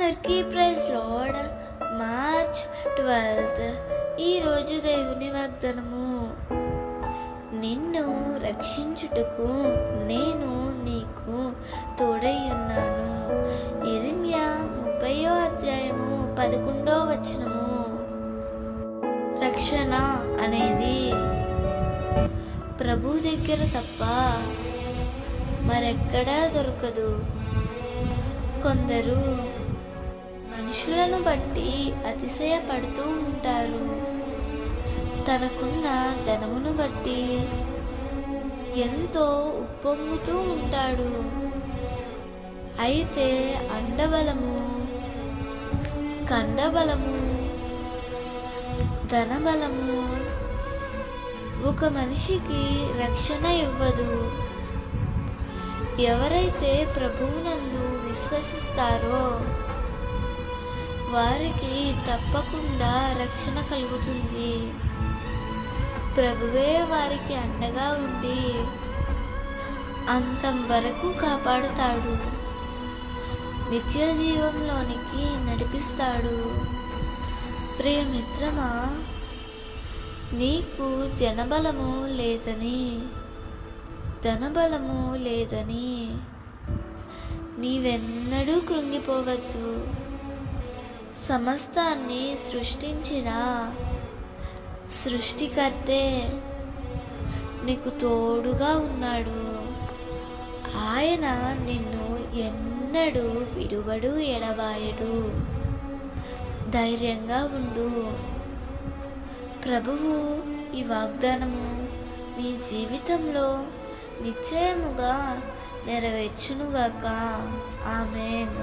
అందరికీ praise lord. March 12 ఈరోజు దేవుని వాగ్దానము. నిన్ను రక్షించుటకు నేను నీకు తోడై ఉన్నాను. యెరెమీయా 30వ అధ్యాయము 11వ వచనము. రక్షణ అనేది ప్రభు దగ్గర తప్ప మరెక్కడా దొరకదు. కొందరు మనుషులను బట్టి అతిశయపడుతూ ఉంటారు. తనకున్న ధనమును బట్టి ఎంతో ఉప్పొంగుతూ ఉంటాడు. అయితే అండబలము, కండబలము, ధనబలము ఒక మనిషికి రక్షణ ఇవ్వదు. ఎవరైతే ప్రభువునందు విశ్వసిస్తారో వారికి తప్పకుండా రక్షణ కలుగుతుంది. ప్రభువే వారికి అండగా ఉండి అంతం వరకు కాపాడుతాడు, నిత్య జీవంలోనికి నడిపిస్తాడు. ప్రియమిత్రమా, నీకు జనబలము లేదని, ధనబలము లేదని నీవెన్నడూ కృంగిపోవద్దు. సమస్తాన్ని సృష్టించిన సృష్టికర్తే నీకు తోడుగా ఉన్నాడు. ఆయన నిన్ను ఎన్నడూ విడువడు, ఎడబాయడు. ధైర్యంగా ఉండు. ప్రభువు ఈ వాగ్దానము నీ జీవితంలో నిశ్చయముగా నెరవేర్చునుగాక. ఆమేన్.